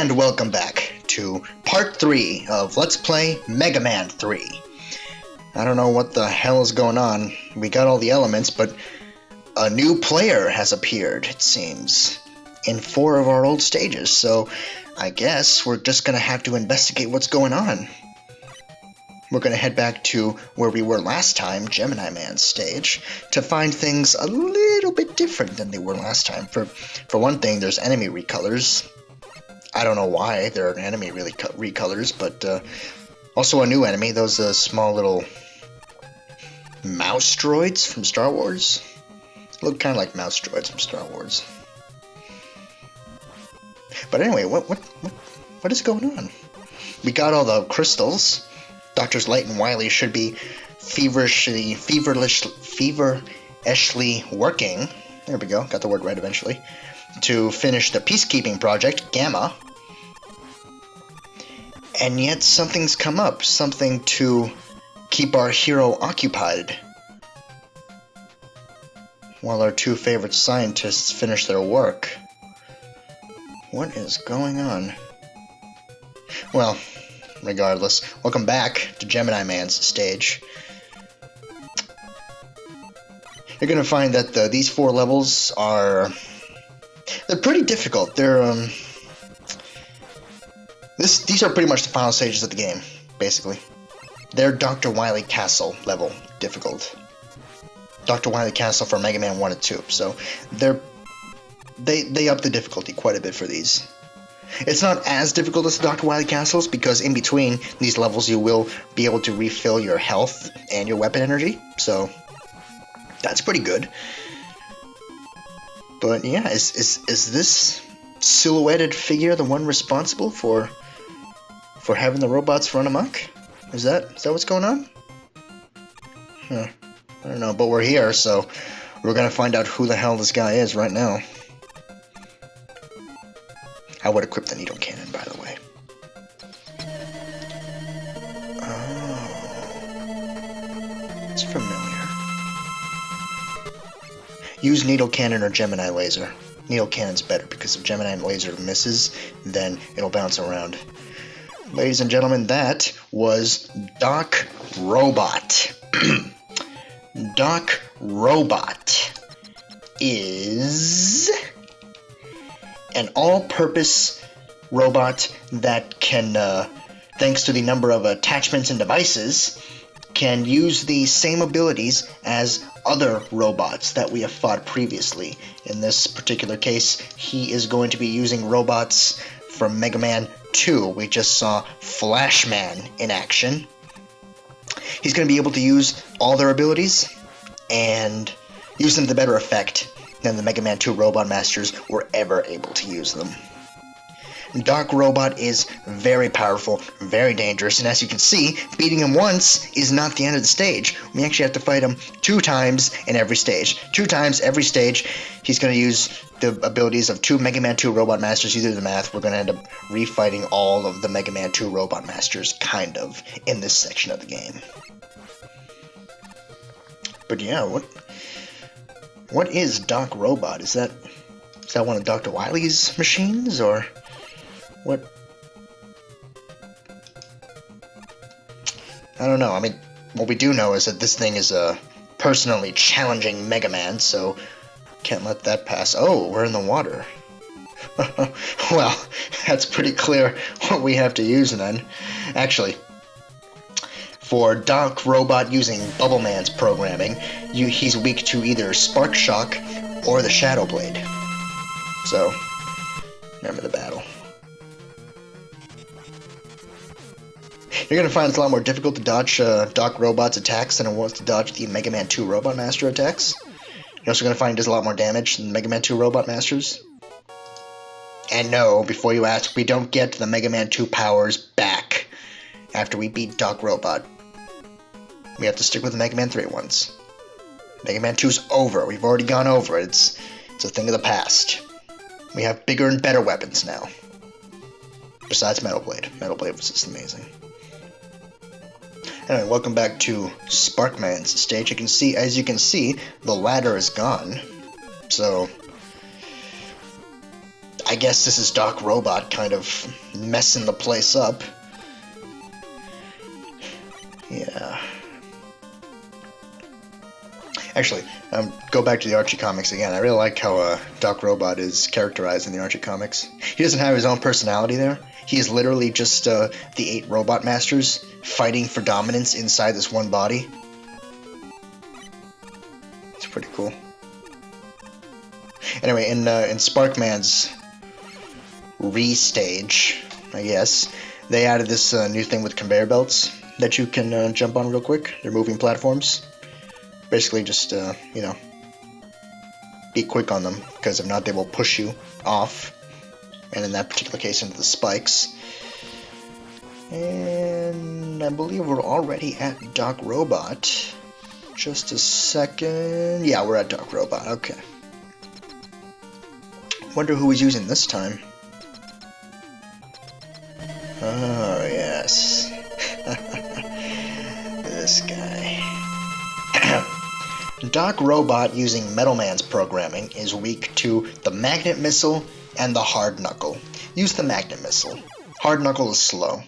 And welcome back to part 3 of Let's Play Mega Man 3. I don't know what the hell is going on. We got all the elements, but a new player has appeared, it seems, in 4 of our old stages, so I guess we're just gonna have to investigate what's going on. We're gonna head back to where we were last time, Gemini Man's stage, to find things a little bit different than they were last time. For one thing, there's enemy recolors. I don't know why there are enemy recolors, but also a new enemy, those small little mouse droids from Star Wars. Look kind of like mouse droids from Star Wars. But anyway, what is going on? We got all the crystals. Doctors Light and Wily should be feverishly working. There we go, got the word right eventually. To finish the peacekeeping project, Gamma. And yet something's come up, something to keep our hero occupied, while our 2 favorite scientists finish their work. What is going on? Well, regardless, welcome back to Gemini Man's stage. You're gonna find that these 4 levels are... they're pretty difficult. These are pretty much the final stages of the game, basically. They're Dr. Wily Castle level difficult. Dr. Wily Castle for Mega Man 1 and 2, so they up the difficulty quite a bit for these. It's not as difficult as the Dr. Wily Castles, because in between these levels you will be able to refill your health and your weapon energy, so that's pretty good. But yeah, is this silhouetted figure the one responsible for having the robots run amok? Is that what's going on? I don't know, but we're here, so we're gonna find out who the hell this guy is right now. I would equip the needle cannon, by the way. Oh, it's familiar. Use needle cannon or Gemini laser. Needle cannon's better, because if Gemini laser misses, then it'll bounce around. Ladies and gentlemen, that was Doc Robot. Doc Robot is an all-purpose robot that can, thanks to the number of attachments and devices, can use the same abilities as other robots that we have fought previously. In this particular case, he is going to be using robots from Mega Man 2. We just saw Flashman in action. He's going to be able to use all their abilities and use them to better effect than the Mega Man 2 Robot Masters were ever able to use them. Doc Robot is very powerful, very dangerous, and as you can see, beating him once is not the end of the stage. We actually have to fight him 2 times in every stage. 2 times every stage, he's going to use the abilities of 2 Mega Man 2 Robot Masters. You do the math, we're going to end up refighting all of the Mega Man 2 Robot Masters, kind of, in this section of the game. But yeah, what is Doc Robot? Is that one of Dr. Wily's machines, or what? I don't know. I mean, what we do know is that this thing is personally challenging Mega Man, so can't let that pass. Oh, we're in the water. Well, that's pretty clear what we have to use then. Actually, for Doc Robot using Bubble Man's programming, he's weak to either Spark Shock or the Shadow Blade. So, remember the battle. You're going to find it's a lot more difficult to dodge Doc Robot's attacks than it was to dodge the Mega Man 2 Robot Master attacks. You're also going to find it does a lot more damage than the Mega Man 2 Robot Masters. And no, before you ask, we don't get the Mega Man 2 powers back after we beat Doc Robot. We have to stick with the Mega Man 3 ones. Mega Man 2's over. We've already gone over it. It's a thing of the past. We have bigger and better weapons now. Besides Metal Blade. Metal Blade was just amazing. Anyway, welcome back to Sparkman's stage. As you can see, the ladder is gone. So, I guess this is Doc Robot kind of messing the place up. Yeah. Actually, go back to the Archie comics again. I really like how Doc Robot is characterized in the Archie comics. He doesn't have his own personality there. He is literally just the 8 robot masters fighting for dominance inside this one body. It's pretty cool. Anyway, in Sparkman's re-stage, I guess, they added this new thing with conveyor belts that you can jump on real quick. They're moving platforms. Basically just, you know, be quick on them, because if not, they will push you off, and in that particular case, into the spikes. And I believe we're already at Doc Robot. Just a second. Yeah, we're at Doc Robot. Okay. Wonder who he's using this time. Oh, yes. This guy. Doc Robot, using Metal Man's programming, is weak to the Magnet Missile and the Hard Knuckle. Use the Magnet Missile. Hard Knuckle is slow,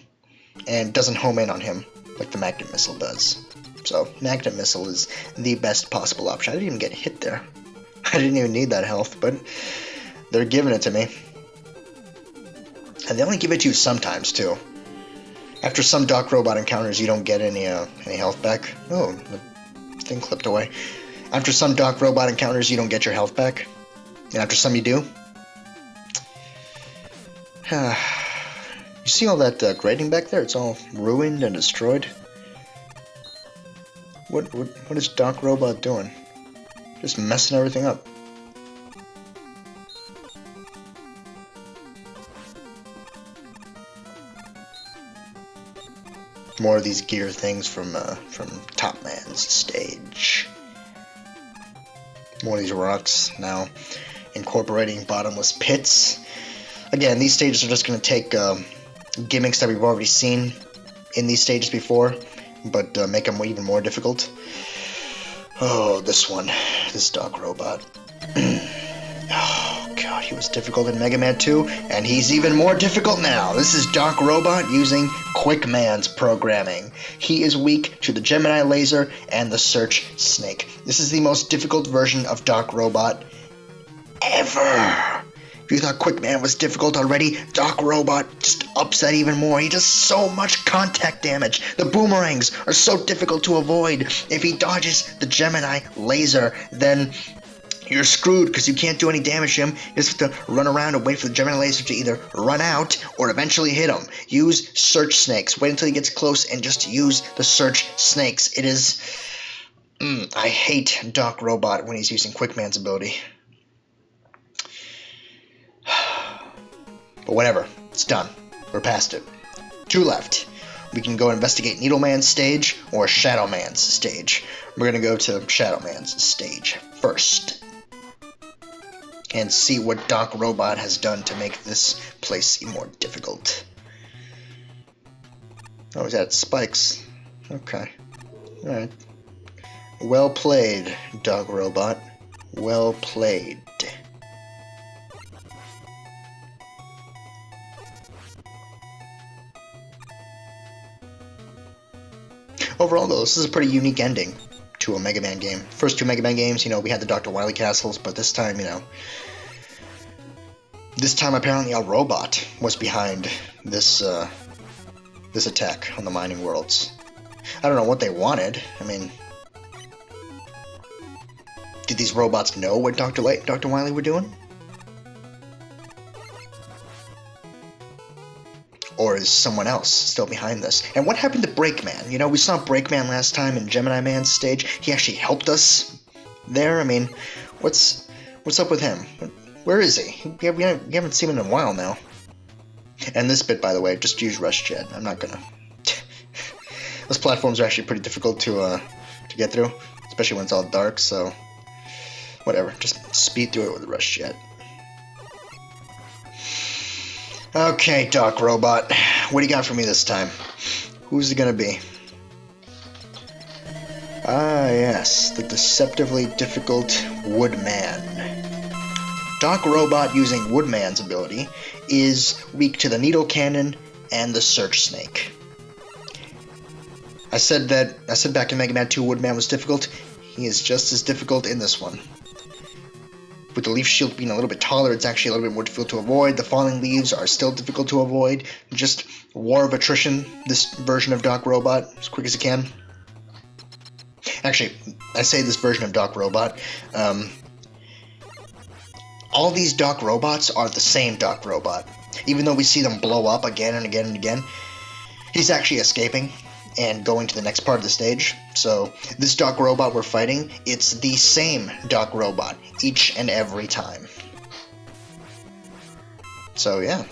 and doesn't home in on him like the Magnet Missile does. So, Magnet Missile is the best possible option. I didn't even get hit there. I didn't even need that health, but they're giving it to me. And they only give it to you sometimes, too. After some Doc Robot encounters, you don't get any health back. Oh, the thing clipped away. After some Doc Robot encounters, you don't get your health back. And after some, you do. You see all that grading back there? It's all ruined and destroyed. What is Doc Robot doing? Just messing everything up. More of these gear things from Top Man's stage. More of these rocks now incorporating bottomless pits. Again, these stages are just going to take gimmicks that we've already seen in these stages before, but make them even more difficult. Oh, this one. This Doc Robot. Oh, God, he was difficult in Mega Man 2, and he's even more difficult now. This is Doc Robot using Quick Man's programming. He is weak to the Gemini Laser and the Search Snake. This is the most difficult version of Doc Robot ever. If you thought Quick Man was difficult already, Doc Robot just ups that even more. He does so much contact damage. The boomerangs are so difficult to avoid. If he dodges the Gemini Laser, then you're screwed because you can't do any damage to him. You just have to run around and wait for the Gemini Laser to either run out or eventually hit him. Use Search Snakes. Wait until he gets close and just use the Search Snakes. It is... I hate Doc Robot when he's using Quick Man's ability. But whatever. It's done. We're past it. 2 left. We can go investigate Needle Man's stage or Shadow Man's stage. We're going to go to Shadow Man's stage first. And see what Doc Robot has done to make this place more difficult. Oh, he's at spikes. Okay. Alright. Well played, Doc Robot. Well played. Overall, though, this is a pretty unique ending to a Mega Man game. First 2 Mega Man games, you know, we had the Dr. Wily castles, but this time, you know, this time apparently a robot was behind this this attack on the mining worlds. I don't know what they wanted. I mean, did these robots know what Dr. Wily were doing? Or is someone else still behind this? And what happened to Breakman? You know, we saw Breakman last time in Gemini Man's stage. He actually helped us there. I mean, what's up with him? Where is he? We haven't seen him in a while now. And this bit, by the way, just use Rush Jet. I'm not gonna... Those platforms are actually pretty difficult to get through, especially when it's all dark, so... Whatever, just speed through it with Rush Jet. Okay, Doc Robot, what do you got for me this time? Who's it gonna be? Ah, yes, the deceptively difficult Woodman. Doc Robot using Woodman's ability is weak to the Needle Cannon and the Search Snake. I said back in Mega Man 2 Woodman was difficult. He is just as difficult in this one. With the leaf shield being a little bit taller, it's actually a little bit more difficult to avoid. The falling leaves are still difficult to avoid. Just war of attrition, this version of Doc Robot, as quick as you can. Actually, I say this version of Doc Robot. All these Doc Robots are the same Doc Robot. Even though we see them blow up again and again and again, he's actually escaping and going to the next part of the stage. So this Doc Robot we're fighting, it's the same Doc Robot each and every time. So yeah,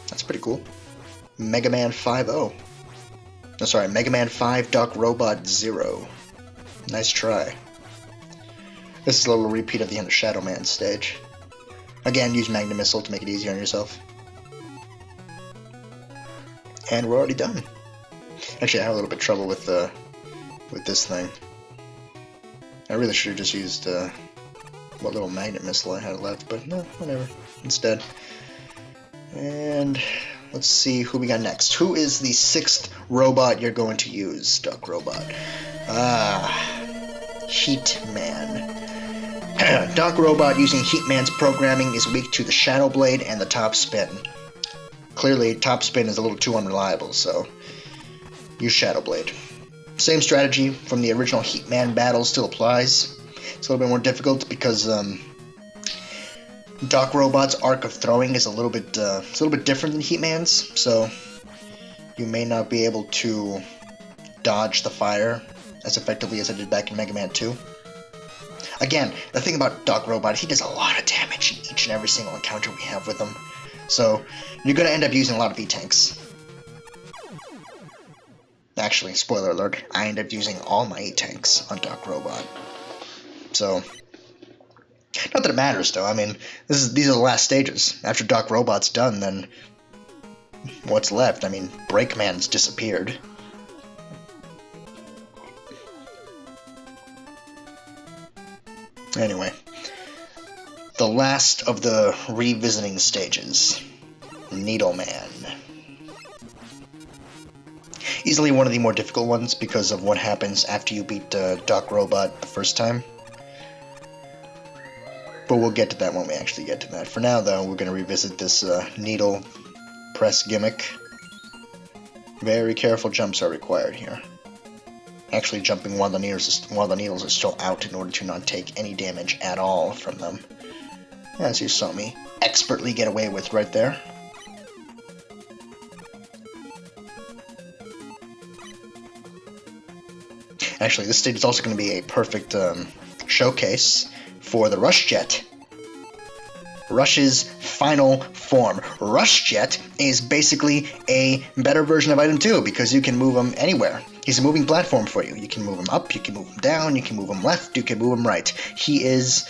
that's pretty cool. Mega Man 5-0. No, sorry, Mega Man 5 Doc Robot 0. Nice try. This is a little repeat of the end of Shadow Man stage. Again, use Magna Missile to make it easier on yourself. And we're already done. Actually, I have a little bit of trouble with this thing. I really should have just used what little Magnet Missile I had left, but no, whatever. Instead. And let's see who we got next. Who is the 6th robot you're going to use, Doc Robot? Heat Man. Doc Robot using Heat Man's programming is weak to the Shadow Blade and the Top Spin. Clearly, Top Spin is a little too unreliable, so use Shadow Blade. Same strategy from the original Heat Man battle still applies. It's a little bit more difficult because Doc Robot's arc of throwing is a little bit different than Heat Man's, so you may not be able to dodge the fire as effectively as I did back in Mega Man 2. Again, the thing about Doc Robot, he does a lot of damage in each and every single encounter we have with him. So, you're going to end up using a lot of E-Tanks. Actually, spoiler alert, I end up using all my E-Tanks on Doc Robot. So, not that it matters though, I mean, these are the last stages. After Doc Robot's done, then what's left? I mean, Breakman's disappeared. Anyway, the last of the revisiting stages, Needle Man. Easily one of the more difficult ones because of what happens after you beat Doc Robot the first time. But we'll get to that when we actually get to that. For now, though, we're going to revisit this needle press gimmick. Very careful jumps are required here. Actually jumping while the needles are still out in order to not take any damage at all from them. As you saw me expertly get away with right there. Actually, this stage is also going to be a perfect showcase for the Rush Jet. Rush's final form. Rush Jet is basically a better version of Item 2 because you can move him anywhere. He's a moving platform for you. You can move him up, you can move him down, you can move him left, you can move him right. He is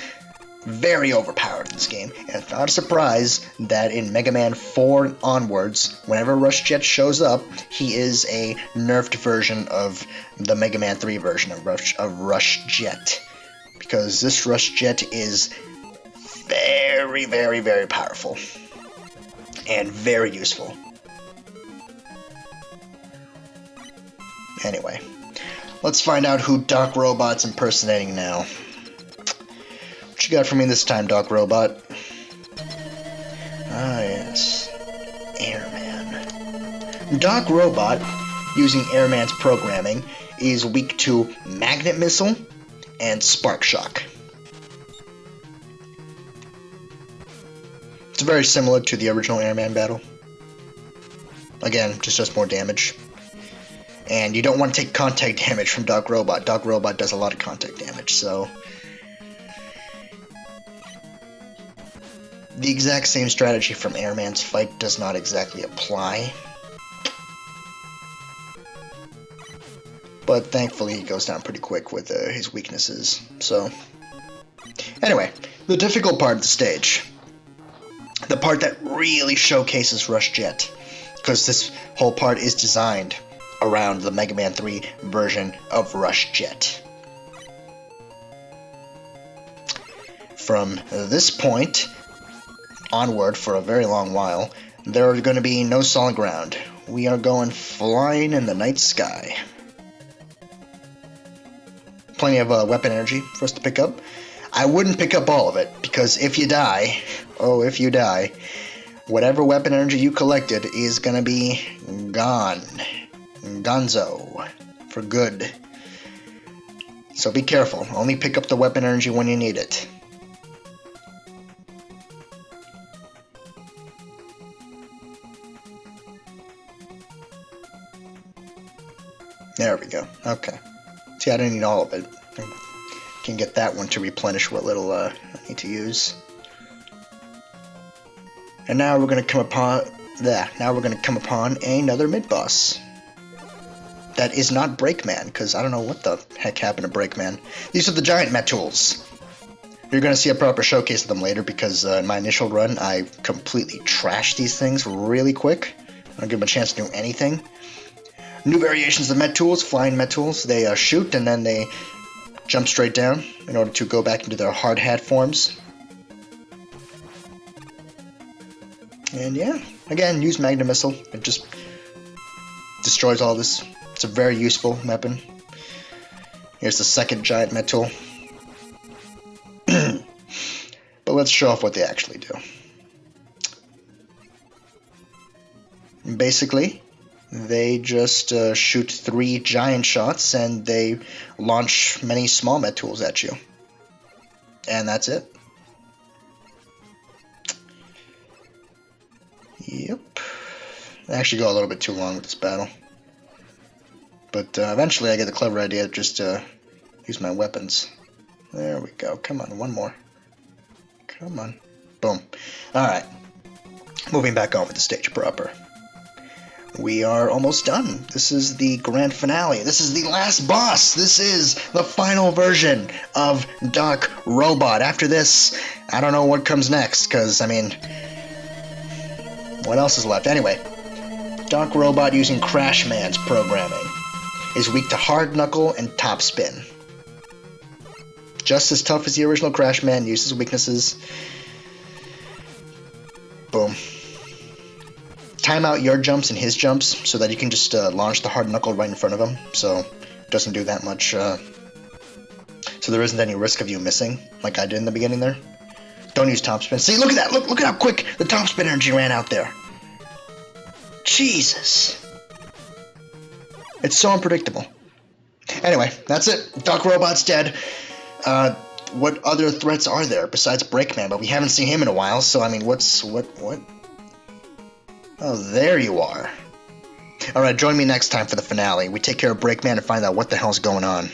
very overpowered in this game, and it's not a surprise that in Mega Man 4 onwards, whenever Rush Jet shows up, he is a nerfed version of the Mega Man 3 version of Rush Jet. Because this Rush Jet is very, very, very powerful. And very useful. Anyway, let's find out who Doc Robot's impersonating now. What you got for me this time, Doc Robot? Ah, yes. Airman. Doc Robot, using Airman's programming, is weak to Magnet Missile and Spark Shock. It's very similar to the original Airman battle. Again, just more damage. And you don't want to take contact damage from Doc Robot. Doc Robot does a lot of contact damage, so the exact same strategy from Airman's fight does not exactly apply. But thankfully he goes down pretty quick with his weaknesses. So, anyway, the difficult part of the stage. The part that really showcases Rush Jet. Because this whole part is designed around the Mega Man 3 version of Rush Jet. from this point onward for a very long while, there are going to be no solid ground. We are going flying in the night sky. Plenty of weapon energy for us to pick up. I wouldn't pick up all of it, because if you die, whatever weapon energy you collected is going to be gone. Gonzo. For good. So be careful. Only pick up the weapon energy when you need it. There we go. Okay. See, I didn't need all of it. I can get that one to replenish what little I need to use. And now we're going to come upon another mid-boss. That is not Breakman, because I don't know what the heck happened to Breakman. These are the giant Metools. You're going to see a proper showcase of them later, because in my initial run, I completely trashed these things really quick. I don't give them a chance to do anything. New variations of Metools, flying Metools. They shoot and then they jump straight down in order to go back into their hard hat forms. And yeah, again, use Magna Missile. It just destroys all this. It's a very useful weapon. Here's the second giant Metool. But let's show off what they actually do. Basically, they just shoot 3 giant shots and they launch many small Metools at you. And that's it. Yep. I actually go a little bit too long with this battle. But eventually I get the clever idea to just use my weapons. There we go. Come on, one more. Come on. Boom. Alright. Moving back on with the stage proper. We are almost done. This is the grand finale. This is the last boss. This is the final version of Dark Robot. After this, I don't know what comes next, because, I mean, what else is left? Anyway, Dark Robot using Crash Man's programming is weak to Hard Knuckle and Top Spin. Just as tough as the original Crash Man, uses weaknesses. Boom. Time out your jumps and his jumps so that you can just launch the Hard Knuckle right in front of him, so it doesn't do that much, so there isn't any risk of you missing, like I did in the beginning there. Don't use Top Spin. See, look at that! Look at how quick the Top Spin energy ran out there! Jesus! It's so unpredictable. Anyway, that's it. Dark Robot's dead. What other threats are there besides Breakman? But we haven't seen him in a while, so I mean, what? Oh, there you are. Alright, join me next time for the finale. We take care of Breakman and find out what the hell's going on.